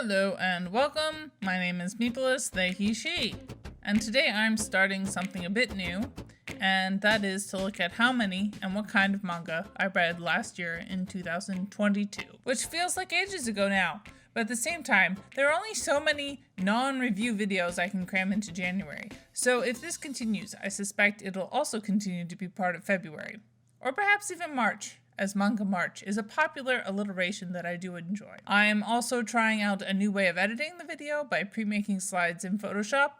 Hello and welcome. My name is Meeplus, they, he, she. And today I'm starting something a bit new, and that is to look at how many and what kind of manga I read last year in 2022. Which feels like ages ago now, but at the same time, there are only so many non-review videos I can cram into January. So if this continues, I suspect it'll also continue to be part of February. Or perhaps even March, as Manga March is a popular alliteration that I do enjoy. I am also trying out a new way of editing the video by pre-making slides in Photoshop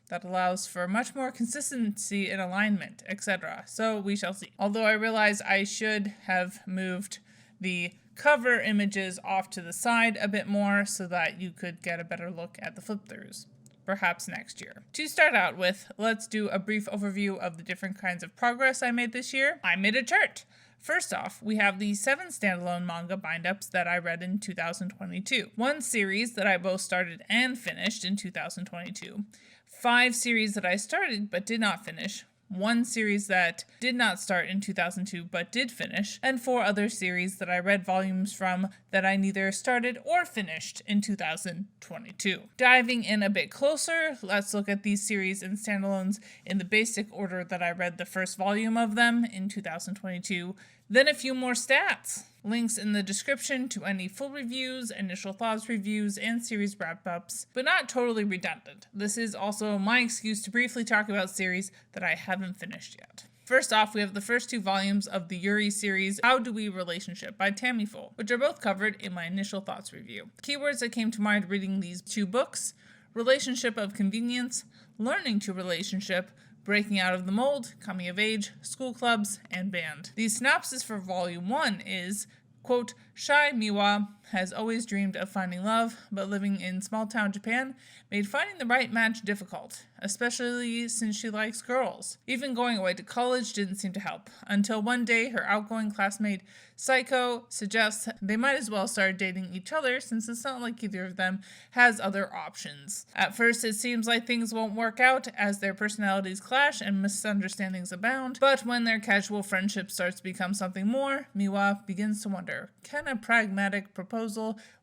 that allows for much more consistency in alignment, etc. So we shall see. Although I realize I should have moved the cover images off to the side a bit more so that you could get a better look at the flip-throughs. Perhaps next year. To start out with, let's do a brief overview of the different kinds of progress I made this year. I made a chart. First off, we have the 7 standalone manga bind-ups that I read in 2022. 1 series that I both started and finished in 2022. 5 series that I started but did not finish. 1 series that did not start in 2002 but did finish, and 4 other series that I read volumes from that I neither started or finished in 2022. Diving in a bit closer, let's look at these series and standalones in the basic order that I read the first volume of them in 2022, then a few more stats. Links in the description to any full reviews, initial thoughts reviews, and series wrap-ups, but not totally redundant. This is also my excuse to briefly talk about series that I haven't finished yet. First off, we have the first 2 volumes of the Yuri series, How Do We Relationship by Tamifull, which are both covered in my initial thoughts review. Keywords that came to mind reading these 2 books: relationship of convenience, learning to relationship, breaking out of the mold, coming of age, school clubs, and band. The synopsis for Volume 1 is, quote, Shy Miwa has always dreamed of finding love, but living in small-town Japan made finding the right match difficult, especially since she likes girls. Even going away to college didn't seem to help, until one day her outgoing classmate Saiko suggests they might as well start dating each other since it's not like either of them has other options. At first it seems like things won't work out as their personalities clash and misunderstandings abound, but when their casual friendship starts to become something more, Miwa begins to wonder, can a pragmatic proposal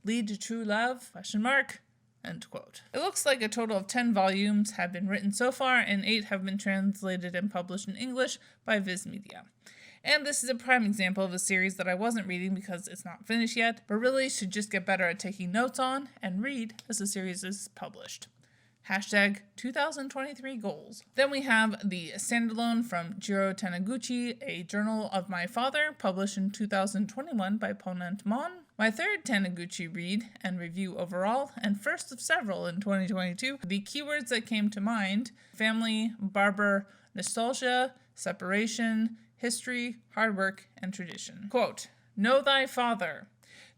lead to true love? ? End quote. It looks like a total of 10 volumes have been written so far, and 8 have been translated and published in English by Viz Media. And this is a prime example of a series that I wasn't reading because it's not finished yet, but really should just get better at taking notes on and read as the series is published. Hashtag 2023 goals. Then we have the standalone from Jiro Taniguchi, A Journal of My Father, published in 2021 by Ponent Mon. My third Taniguchi read and review overall, and first of several in 2022. The keywords that came to mind: family, barber, nostalgia, separation, history, hard work, and tradition. Quote, Know Thy Father.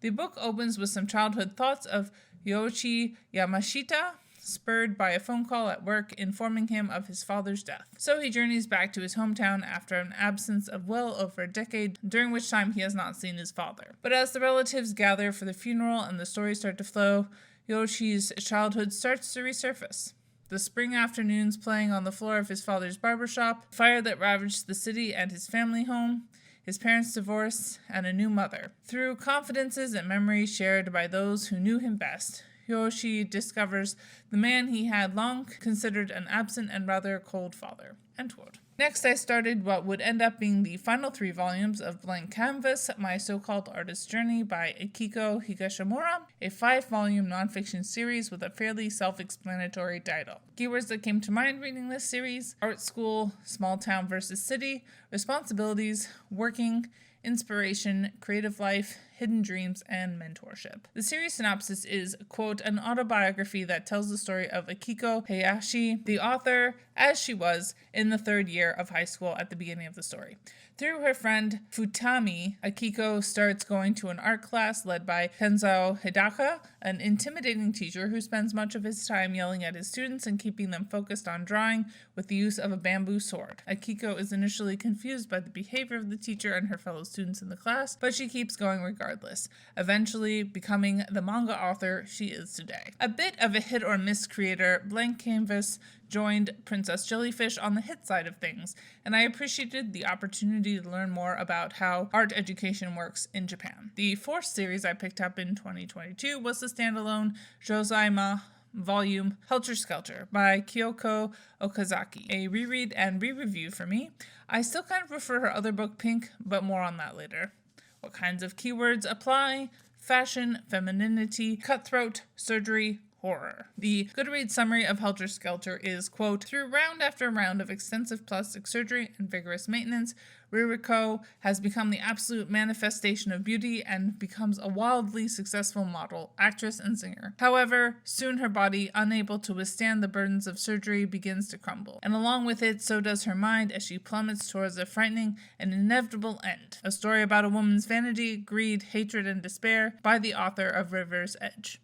The book opens with some childhood thoughts of Yoichi Yamashita, spurred by a phone call at work informing him of his father's death. So he journeys back to his hometown after an absence of well over a decade, during which time he has not seen his father. But as the relatives gather for the funeral and the stories start to flow, Yoichi's childhood starts to resurface. The spring afternoons playing on the floor of his father's barbershop, fire that ravaged the city and his family home, his parents' divorce, and a new mother. Through confidences and memories shared by those who knew him best, Yoshi discovers the man he had long considered an absent and rather cold father. End quote. Next, I started what would end up being the final 3 volumes of Blank Canvas, My So-Called Artist's Journey by Akiko Higashimura, a 5-volume nonfiction series with a fairly self-explanatory title. Keywords that came to mind reading this series: art school, small town versus city, responsibilities, working, inspiration, creative life, hidden dreams, and mentorship. The series synopsis is, quote, an autobiography that tells the story of Akiko Hayashi, the author, as she was in the 3rd year of high school at the beginning of the story. Through her friend Futami, Akiko starts going to an art class led by Tenzao Hidaka, an intimidating teacher who spends much of his time yelling at his students and keeping them focused on drawing with the use of a bamboo sword. Akiko is initially confused by the behavior of the teacher and her fellow students in the class, but she keeps going regardless, eventually becoming the manga author she is today. A bit of a hit or miss creator, Blank Canvas joined Princess Jellyfish on the hit side of things, and I appreciated the opportunity to learn more about how art education works in Japan. The fourth series I picked up in 2022 was the standalone Josaima volume Helter Skelter by Kyoko Okazaki, a reread and re-review for me. I still kind of prefer her other book Pink, but more on that later. What kinds of keywords apply? Fashion, femininity, cutthroat, surgery, horror. The Goodreads summary of Helter Skelter is, quote, through round after round of extensive plastic surgery and vigorous maintenance, Ririko has become the absolute manifestation of beauty and becomes a wildly successful model, actress, and singer. However, soon her body, unable to withstand the burdens of surgery, begins to crumble. And along with it, so does her mind as she plummets towards a frightening and inevitable end. A story about a woman's vanity, greed, hatred, and despair by the author of River's Edge.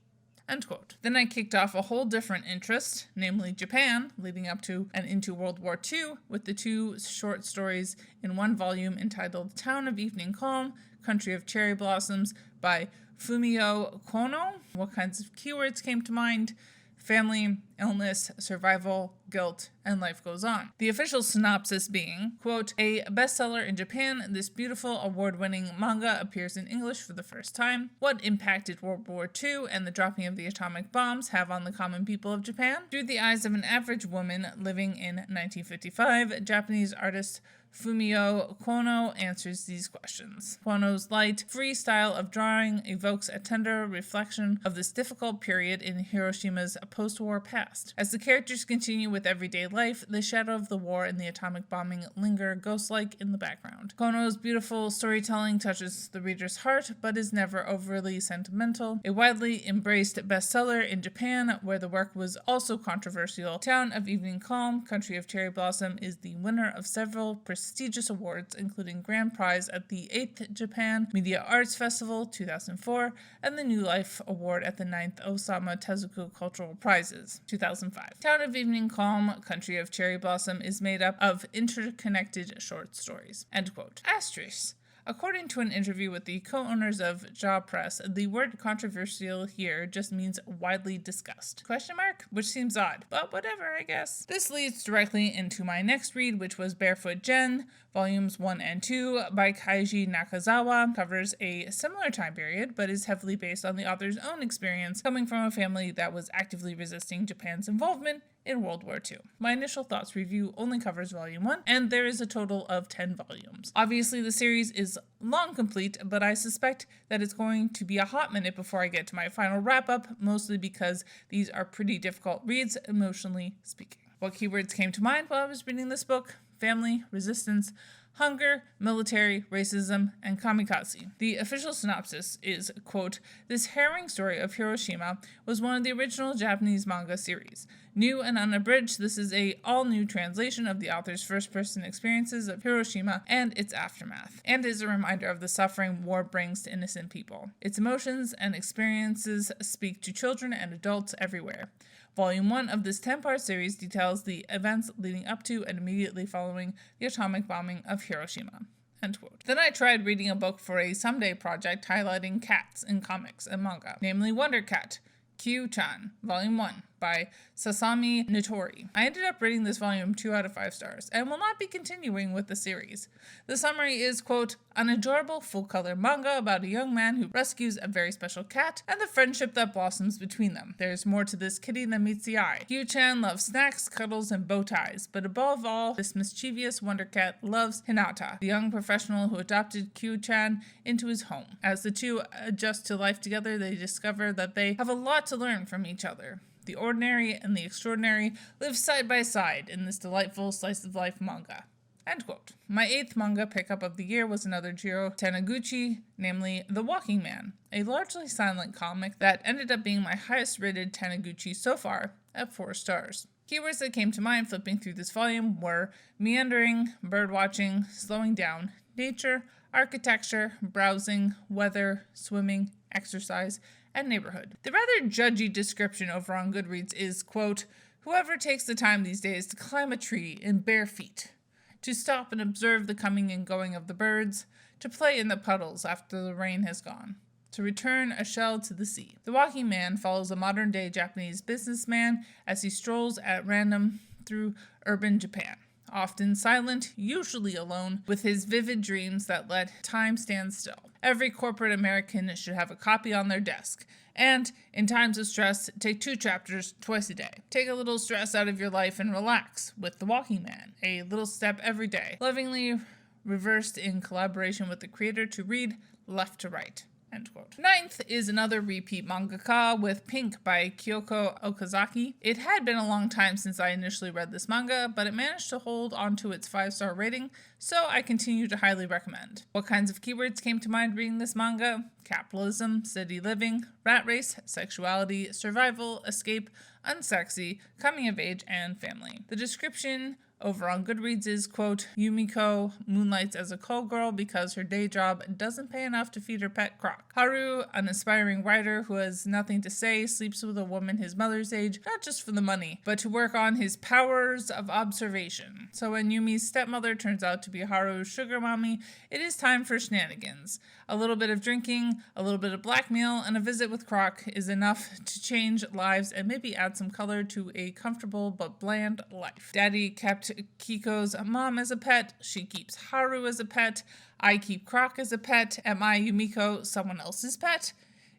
End quote. Then I kicked off a whole different interest, namely Japan, leading up to and into World War II, with the two short stories in one volume entitled Town of Evening Calm, Country of Cherry Blossoms by Fumiyo Kouno. What kinds of keywords came to mind? Family, illness, survival, guilt, and life goes on. The official synopsis being, quote, a bestseller in Japan, this beautiful award-winning manga appears in English for the first time. What impact did World War II and the dropping of the atomic bombs have on the common people of Japan? Through the eyes of an average woman living in 1955, Japanese artist Fumiyo Kouno answers these questions. Kouno's light, free style of drawing evokes a tender reflection of this difficult period in Hiroshima's post-war past. As the characters continue with everyday life, the shadow of the war and the atomic bombing linger ghost-like in the background. Kouno's beautiful storytelling touches the reader's heart, but is never overly sentimental. A widely embraced bestseller in Japan, where the work was also controversial, Town of Evening Calm, Country of Cherry Blossom is the winner of several prestigious awards, including Grand Prize at the 8th Japan Media Arts Festival 2004 and the New Life Award at the 9th Osama Tezuka Cultural Prizes 2005. Town of Evening Calm, Country of Cherry Blossom is made up of interconnected short stories. End quote. Asterisk. According to an interview with the co-owners of Ja Press, the word controversial here just means widely discussed. Question mark? Which seems odd, but whatever, I guess. This leads directly into my next read, which was Barefoot Gen, Volumes 1 and 2 by Keiji Nakazawa. Covers a similar time period, but is heavily based on the author's own experience coming from a family that was actively resisting Japan's involvement in World War II. My initial thoughts review only covers Volume 1, and there is a total of 10 volumes. Obviously, the series is long complete, but I suspect that it's going to be a hot minute before I get to my final wrap-up, mostly because these are pretty difficult reads, emotionally speaking. What keywords came to mind while I was reading this book? Family, resistance, hunger, military, racism, and kamikaze. The official synopsis is, quote, this harrowing story of Hiroshima was one of the original Japanese manga series. New and unabridged, this is a all-new translation of the author's first-person experiences of Hiroshima and its aftermath, and is a reminder of the suffering war brings to innocent people. Its emotions and experiences speak to children and adults everywhere. Volume 1 of this 10-part series details the events leading up to and immediately following the atomic bombing of Hiroshima. End quote. Then I tried reading a book for a someday project highlighting cats in comics and manga, namely Wonder Cat Kyuu-Chan, Volume 1 by Sasami Nitori. I ended up rating this volume 2 out of 5 stars, and will not be continuing with the series. The summary is, quote, an adorable full-color manga about a young man who rescues a very special cat and the friendship that blossoms between them. There's more to this kitty than meets the eye. Kyuu-Chan loves snacks, cuddles, and bow ties, but above all, this mischievous Wonder Cat loves Hinata, the young professional who adopted Kyuu-Chan into his home. As the two adjust to life together, they discover that they have a lot to learn from each other. The ordinary and the extraordinary live side by side in this delightful slice-of-life manga. End quote. My 8th manga pickup of the year was another Jiro Taniguchi, namely The Walking Man, a largely silent comic that ended up being my highest-rated Taniguchi so far, at 4 stars. Keywords that came to mind flipping through this volume were meandering, birdwatching, slowing down, nature, architecture, browsing, weather, swimming, exercise, and neighborhood. The rather judgy description over on Goodreads is, quote, whoever takes the time these days to climb a tree in bare feet, to stop and observe the coming and going of the birds, to play in the puddles after the rain has gone, to return a shell to the sea. The Walking Man follows a modern-day Japanese businessman as he strolls at random through urban Japan. Often silent, usually alone, with his vivid dreams that let time stand still. Every corporate American should have a copy on their desk. And, in times of stress, take 2 chapters twice a day. Take a little stress out of your life and relax with The Walking Man, a little step every day, lovingly reversed in collaboration with the creator to read left to right. End quote. 9th is another repeat mangaka with Pink by Kyoko Okazaki. It had been a long time since I initially read this manga, but it managed to hold onto its 5-star rating, so I continue to highly recommend. What kinds of keywords came to mind reading this manga? Capitalism, city living, rat race, sexuality, survival, escape, unsexy, coming of age, and family. The description over on Goodreads is, quote, Yumiko moonlights as a call girl because her day job doesn't pay enough to feed her pet croc. Haru, an aspiring writer who has nothing to say, sleeps with a woman his mother's age, not just for the money, but to work on his powers of observation. So when Yumi's stepmother turns out to be Haru's sugar mommy, it is time for shenanigans. A little bit of drinking, a little bit of blackmail, and a visit with Croc is enough to change lives and maybe add some color to a comfortable but bland life. Daddy kept Kiko's mom as a pet. She keeps Haru as a pet. I keep Croc as a pet. Am I, Yumiko, someone else's pet?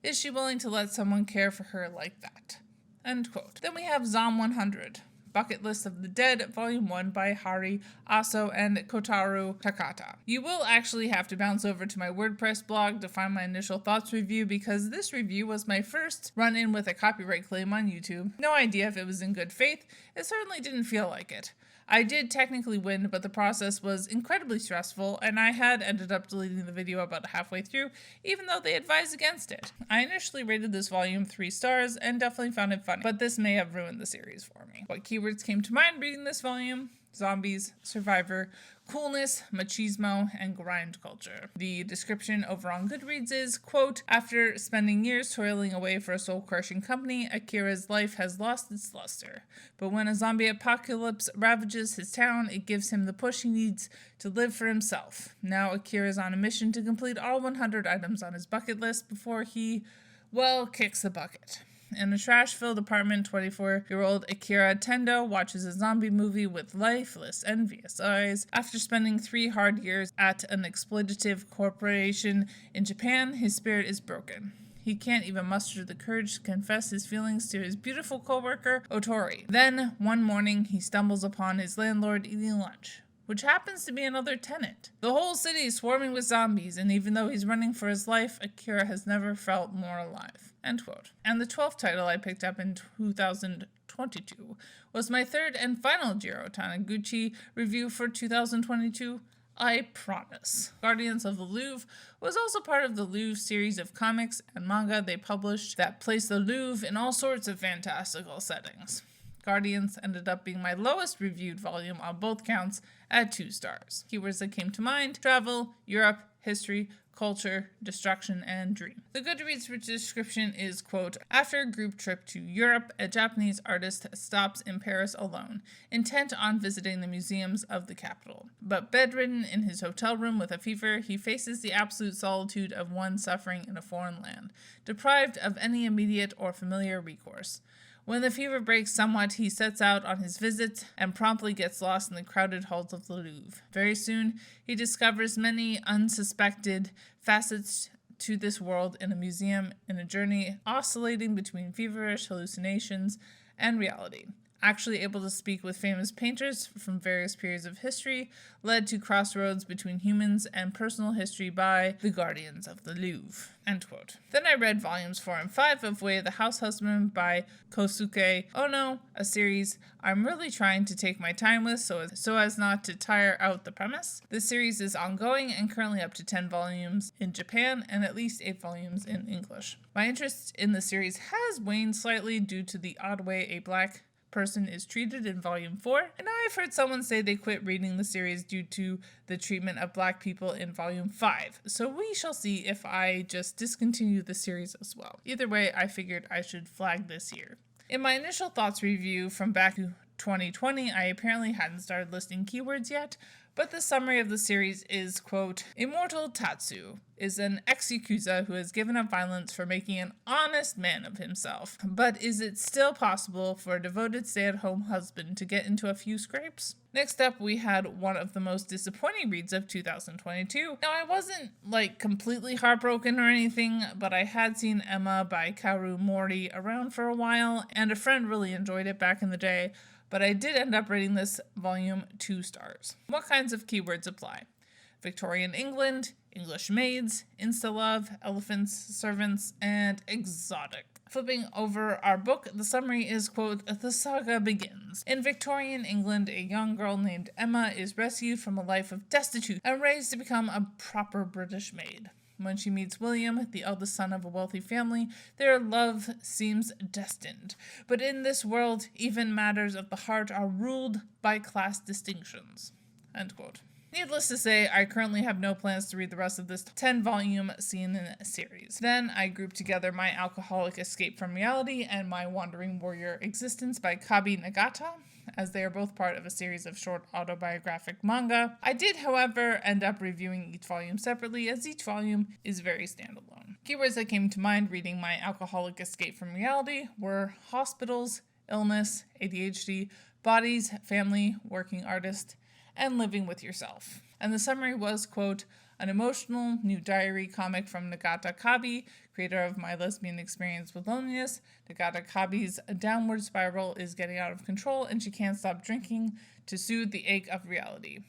Is she willing to let someone care for her like that? End quote. Then we have Zom 100. Bucket List of the Dead, Volume 1 by Hary, Aso, and Kotaro Takata. You will actually have to bounce over to my WordPress blog to find my initial thoughts review because this review was my first run-in with a copyright claim on YouTube. No idea if it was in good faith. It certainly didn't feel like it. I did technically win, but the process was incredibly stressful, and I had ended up deleting the video about halfway through, even though they advised against it. I initially rated this volume 3 stars, and definitely found it funny, but this may have ruined the series for me. What keywords came to mind reading this volume? Zombies, survivor, coolness, machismo, and grind culture. The description over on Goodreads is, quote, after spending years toiling away for a soul-crushing company, Akira's life has lost its luster. But when a zombie apocalypse ravages his town, it gives him the push he needs to live for himself. Now Akira is on a mission to complete all 100 items on his bucket list before he, well, kicks the bucket. In a trash-filled apartment, 24-year-old Akira Tendo watches a zombie movie with lifeless, envious eyes. After spending 3 hard years at an exploitative corporation in Japan, his spirit is broken. He can't even muster the courage to confess his feelings to his beautiful coworker, Otori. Then, one morning, he stumbles upon his landlord eating lunch, which happens to be another tenant. The whole city is swarming with zombies, and even though he's running for his life, Akira has never felt more alive. End quote. And the 12th title I picked up in 2022 was my 3rd and final Jiro Taniguchi review for 2022, I Promise. Guardians of the Louvre was also part of the Louvre series of comics and manga they published that place the Louvre in all sorts of fantastical settings. Guardians ended up being my lowest reviewed volume on both counts at 2 stars. Keywords that came to mind: travel, Europe, history, culture, destruction, and dream. The Goodreads description is, quote, after a group trip to Europe, a Japanese artist stops in Paris alone, intent on visiting the museums of the capital. But bedridden in his hotel room with a fever, he faces the absolute solitude of one suffering in a foreign land, deprived of any immediate or familiar recourse. When the fever breaks somewhat, he sets out on his visits and promptly gets lost in the crowded halls of the Louvre. Very soon, he discovers many unsuspected facets to this world in a museum, in a journey oscillating between feverish hallucinations and reality. Actually able to speak with famous painters from various periods of history, led to crossroads between humans and personal history by the Guardians of the Louvre. End quote. Then I read volumes 4 and 5 of Way of the House Husband by Kousuke. Oh no, a series I'm really trying to take my time with so as not to tire out the premise. This series is ongoing and currently up to 10 volumes in Japan and at least 8 volumes in English. My interest in the series has waned slightly due to the odd way a black person is treated in volume 4, and I've heard someone say they quit reading the series due to the treatment of black people in volume 5, so we shall see if I just discontinue the series as well. Either way, I figured I should flag this here. In my initial thoughts review from back to 2020, I apparently hadn't started listing keywords yet, But the summary of the series is, quote, Immortal Tatsu is an ex-Yakuza who has given up violence for making an honest man of himself. But is it still possible for a devoted stay-at-home husband to get into a few scrapes? Next up, we had one of the most disappointing reads of 2022. Now, I wasn't, completely heartbroken or anything, but I had seen Emma by Kaoru Mori around for a while, and a friend really enjoyed it back in the day, but I did end up rating this volume 2 stars. What kinds of keywords apply? Victorian England, English maids, insta-love, elephants, servants, and exotic. Flipping over our book, the summary is, quote, the saga begins. In Victorian England, a young girl named Emma is rescued from a life of destitute and raised to become a proper British maid. When she meets William, the eldest son of a wealthy family, their love seems destined. But in this world, even matters of the heart are ruled by class distinctions. End quote. Needless to say, I currently have no plans to read the rest of this 10-volume seinen series. Then I grouped together My Alcoholic Escape from Reality and My Wandering Warrior Existence by Kabi Nagata, as they are both part of a series of short autobiographic manga. I did, however, end up reviewing each volume separately, as each volume is very standalone. Keywords that came to mind reading My Alcoholic Escape from Reality were hospitals, illness, ADHD, bodies, family, working artist, and living with yourself. And the summary was, quote, an emotional new diary comic from Nagata Kabi, creator of My Lesbian Experience with Loneliness. Nagata Kabi's downward spiral is getting out of control and she can't stop drinking to soothe the ache of reality.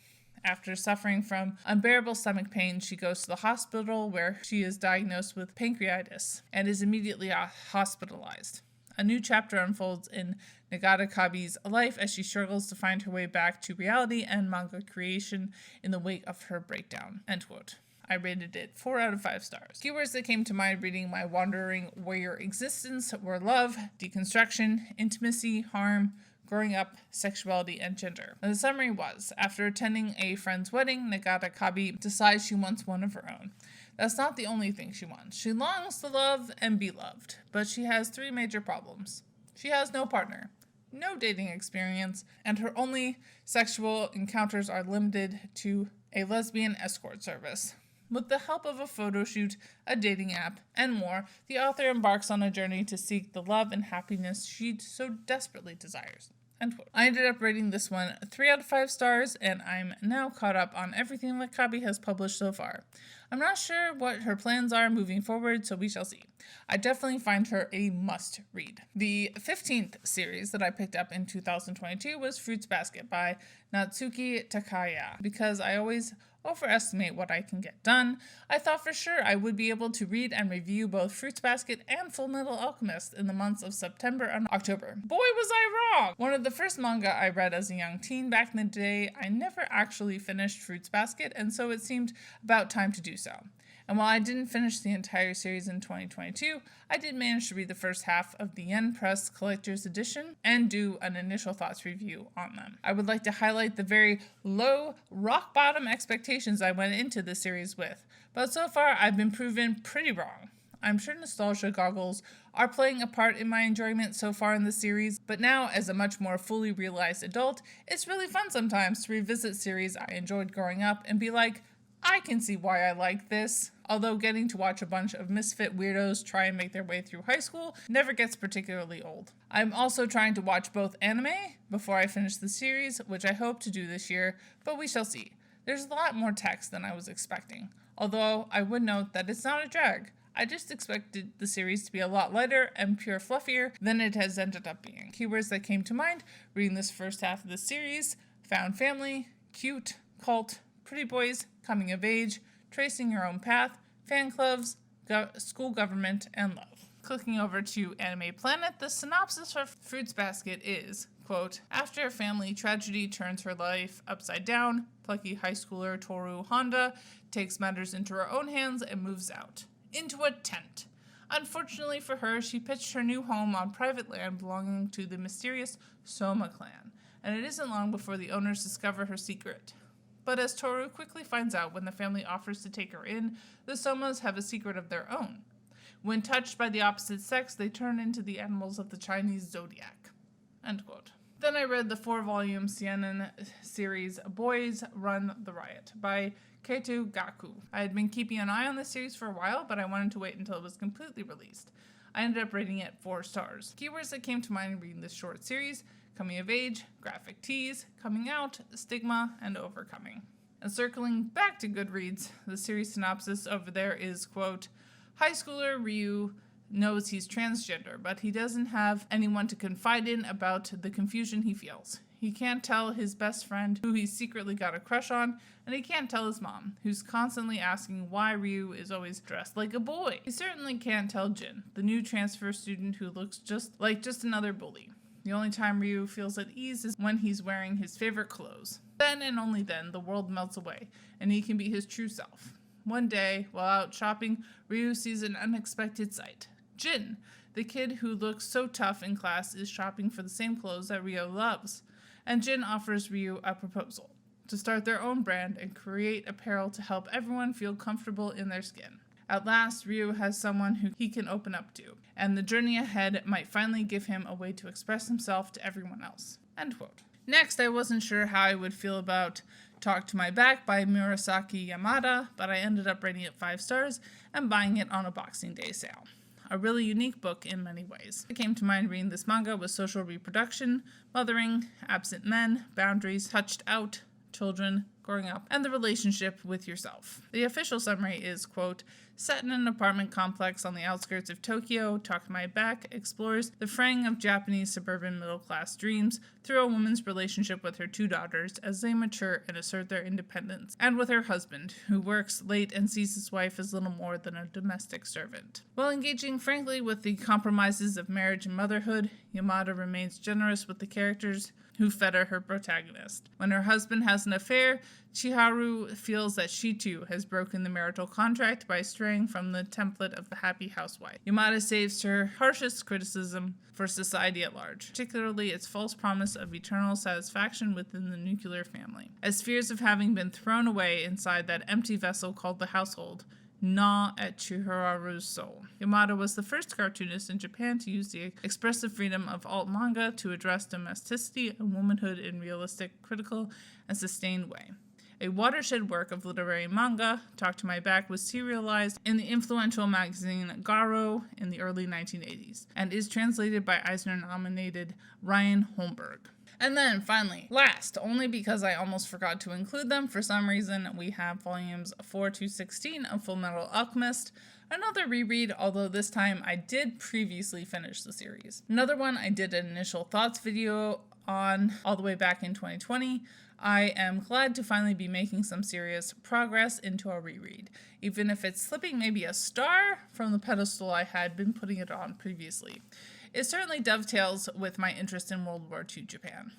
After suffering from unbearable stomach pain, she goes to the hospital where she is diagnosed with pancreatitis and is immediately hospitalized. A new chapter unfolds in Nagata Kabi's life as she struggles to find her way back to reality and manga creation in the wake of her breakdown. End quote. I rated it 4 out of 5 stars. Keywords that came to mind reading My Wandering Warrior Existence were love, deconstruction, intimacy, harm, growing up, sexuality, and gender. And the summary was, after attending a friend's wedding, Nagata Kabi decides she wants one of her own. That's not the only thing she wants. She longs to love and be loved, but she has 3 major problems. She has no partner, no dating experience, and her only sexual encounters are limited to a lesbian escort service. With the help of a photo shoot, a dating app, and more, the author embarks on a journey to seek the love and happiness she so desperately desires. End quote. I ended up rating this one 3 out of 5 stars, and I'm now caught up on everything that Kabi has published so far. I'm not sure what her plans are moving forward, so we shall see. I definitely find her a must-read. The 15th series that I picked up in 2022 was Fruits Basket by Natsuki Takaya, because I always overestimate what I can get done. I thought for sure I would be able to read and review both Fruits Basket and Full Metal Alchemist in the months of September and October. Boy, was I wrong! One of the first manga I read as a young teen back in the day, I never actually finished Fruits Basket, and so it seemed about time to do so. And while I didn't finish the entire series in 2022, I did manage to read the first half of the Yen Press Collector's Edition and do an initial thoughts review on them. I would like to highlight the very low, rock-bottom expectations I went into this series with, but so far I've been proven pretty wrong. I'm sure nostalgia goggles are playing a part in my enjoyment so far in the series, but now as a much more fully realized adult, it's really fun sometimes to revisit series I enjoyed growing up and be like, I can see why I like this. Although getting to watch a bunch of misfit weirdos try and make their way through high school never gets particularly old. I'm also trying to watch both anime before I finish the series, which I hope to do this year, but we shall see. There's a lot more text than I was expecting, although I would note that it's not a drag. I just expected the series to be a lot lighter and pure fluffier than it has ended up being. Keywords that came to mind reading this first half of the series: found family, cute, cult, pretty boys, coming of age, tracing your own path, fan clubs, school government, and love. Clicking over to Anime Planet, the synopsis for Fruits Basket is, quote, after a family tragedy turns her life upside down, plucky high schooler Toru Honda takes matters into her own hands and moves out. Into a tent. Unfortunately for her, she pitched her new home on private land belonging to the mysterious Soma clan, and it isn't long before the owners discover her secret. But as Toru quickly finds out when the family offers to take her in, the Somas have a secret of their own. When touched by the opposite sex, they turn into the animals of the Chinese zodiac. End quote. Then I read the 4-volume seinen series Boys Run the Riot by Keito Gaku. I had been keeping an eye on this series for a while, but I wanted to wait until it was completely released. I ended up rating it 4 stars. Keywords that came to mind reading this short series: coming of age, graphic tease, coming out, stigma, and overcoming. And circling back to Goodreads, the series synopsis over there is, quote, high schooler Ryu knows he's transgender, but he doesn't have anyone to confide in about the confusion he feels. He can't tell his best friend, who he's secretly got a crush on, and he can't tell his mom, who's constantly asking why Ryu is always dressed like a boy. He certainly can't tell Jin, the new transfer student who looks just another bully. The only time Ryu feels at ease is when he's wearing his favorite clothes. Then and only then, the world melts away, and he can be his true self. One day, while out shopping, Ryu sees an unexpected sight. Jin, the kid who looks so tough in class, is shopping for the same clothes that Ryu loves, and Jin offers Ryu a proposal to start their own brand and create apparel to help everyone feel comfortable in their skin. At last, Ryu has someone who he can open up to, and the journey ahead might finally give him a way to express himself to everyone else. End quote. Next, I wasn't sure how I would feel about Talk to My Back by Murasaki Yamada, but I ended up rating it 5 stars and buying it on a Boxing Day sale. A really unique book in many ways. What came to mind reading this manga was social reproduction, mothering, absent men, boundaries, touched out, children, growing up, and the relationship with yourself. The official summary is, quote, set in an apartment complex on the outskirts of Tokyo, Talk to My Back explores the fraying of Japanese suburban middle-class dreams through a woman's relationship with her 2 daughters as they mature and assert their independence, and with her husband, who works late and sees his wife as little more than a domestic servant. While engaging frankly with the compromises of marriage and motherhood, Yamada remains generous with the characters who fetter her protagonist. When her husband has an affair, Chiharu feels that she too has broken the marital contract by straying from the template of the happy housewife. Yamada saves her harshest criticism for society at large, particularly its false promise of eternal satisfaction within the nuclear family, as fears of having been thrown away inside that empty vessel called the household gnaw at Chiharu's soul. Yamada was the first cartoonist in Japan to use the expressive freedom of alt manga to address domesticity and womanhood in realistic, critical, and sustained way. A watershed work of literary manga, Talk to My Back was serialized in the influential magazine Garo in the early 1980s, and is translated by Eisner-nominated Ryan Holmberg. And then, finally, last, only because I almost forgot to include them for some reason, we have volumes 4 to 16 of Fullmetal Alchemist, another reread, although this time I did previously finish the series. Another one I did an initial thoughts video on all the way back in 2020. I am glad to finally be making some serious progress into a reread, even if it's slipping maybe a star from the pedestal I had been putting it on previously. It certainly dovetails with my interest in World War II Japan.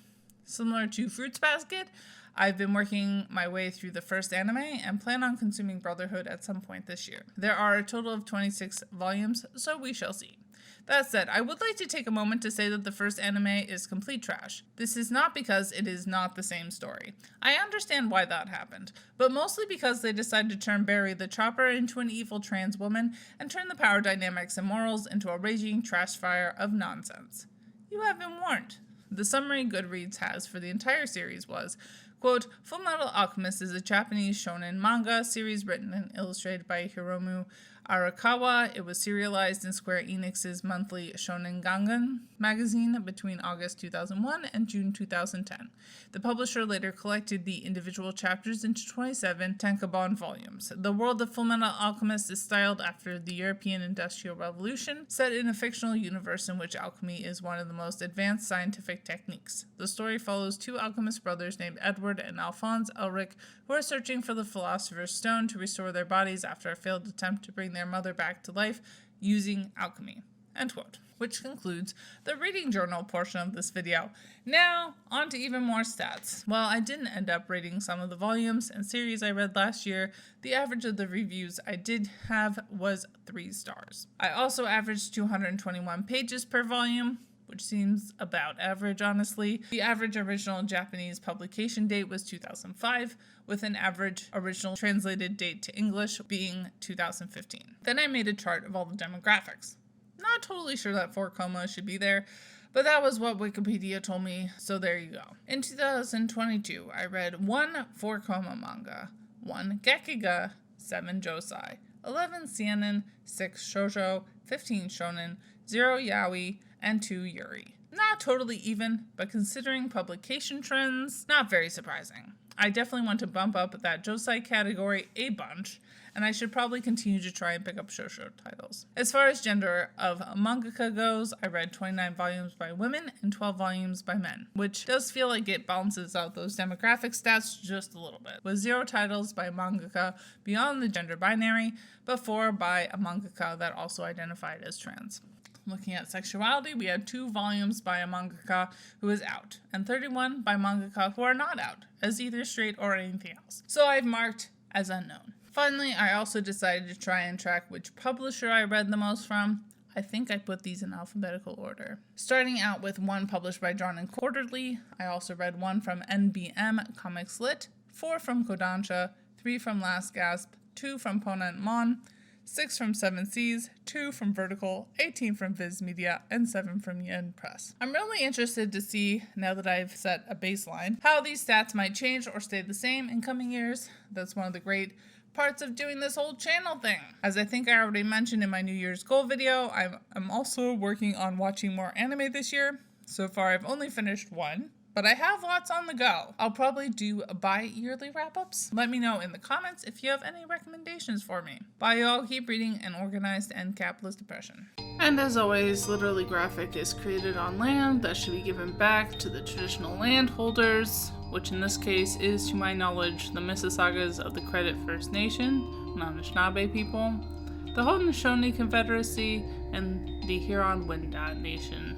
Similar to Fruits Basket, I've been working my way through the first anime and plan on consuming Brotherhood at some point this year. There are a total of 26 volumes, so we shall see. That said, I would like to take a moment to say that the first anime is complete trash. This is not because it is not the same story. I understand why that happened, but mostly because they decided to turn Barry the Chopper into an evil trans woman and turn the power dynamics and morals into a raging trash fire of nonsense. You have been warned. The summary Goodreads has for the entire series was, quote, Fullmetal Alchemist is a Japanese shonen manga series written and illustrated by Hiromu Arakawa. It was serialized in Square Enix's monthly Shonen Gangan magazine between August 2001 and June 2010. The publisher later collected the individual chapters into 27 tankobon volumes. The world of Fullmetal Alchemist is styled after the European Industrial Revolution, set in a fictional universe in which alchemy is one of the most advanced scientific techniques. The story follows 2 alchemist brothers named Edward and Alphonse Elric, who are searching for the Philosopher's Stone to restore their bodies after a failed attempt to bring their mother back to life using alchemy. End quote. Which concludes the reading journal portion of this video. Now, on to even more stats. While I didn't end up rating some of the volumes and series I read last year, the average of the reviews I did have was 3 stars. I also averaged 221 pages per volume, which seems about average, honestly. The average original Japanese publication date was 2005, with an average original translated date to English being 2015. Then I made a chart of all the demographics. Not totally sure that 4 Koma should be there, but that was what Wikipedia told me, so there you go. In 2022, I read 1 4 Koma manga, 1 Gekiga, 7 Josei, 11 seinen, 6 shoujo, 15 shonen, 0 yaoi, and 2 yuri. Not totally even, but considering publication trends, not very surprising. I definitely want to bump up that Josei category a bunch, and I should probably continue to try and pick up shoujo titles. As far as gender of mangaka goes, I read 29 volumes by women and 12 volumes by men, which does feel like it balances out those demographic stats just a little bit, with 0 titles by a mangaka beyond the gender binary, but 4 by a mangaka that also identified as trans. Looking at sexuality, we had 2 volumes by a mangaka who is out, and 31 by mangaka who are not out, as either straight or anything else. So I've marked as unknown. Finally, I also decided to try and track which publisher I read the most from. I think I put these in alphabetical order. Starting out with 1 published by Drawn and Quarterly, I also read 1 from NBM Comics Lit, 4 from Kodansha, 3 from Last Gasp, 2 from Ponent Mon, 6 from 7 Seas, 2 from Vertical, 18 from Viz Media, and 7 from Yen Press. I'm really interested to see, now that I've set a baseline, how these stats might change or stay the same in coming years. That's one of the great parts of doing this whole channel thing. As I think I already mentioned in my New Year's goal video, I'm also working on watching more anime this year. So far I've only finished 1. But I have lots on the go. I'll probably do bi-yearly wrap-ups. Let me know in the comments if you have any recommendations for me. Bye y'all, keep reading An Organized End Capitalist Depression. And as always, Literally Graphic is created on land that should be given back to the traditional landholders, which in this case is, to my knowledge, the Mississaugas of the Credit First Nation, Anishinaabe people, the Haudenosaunee Confederacy, and the Huron-Wendat Nation.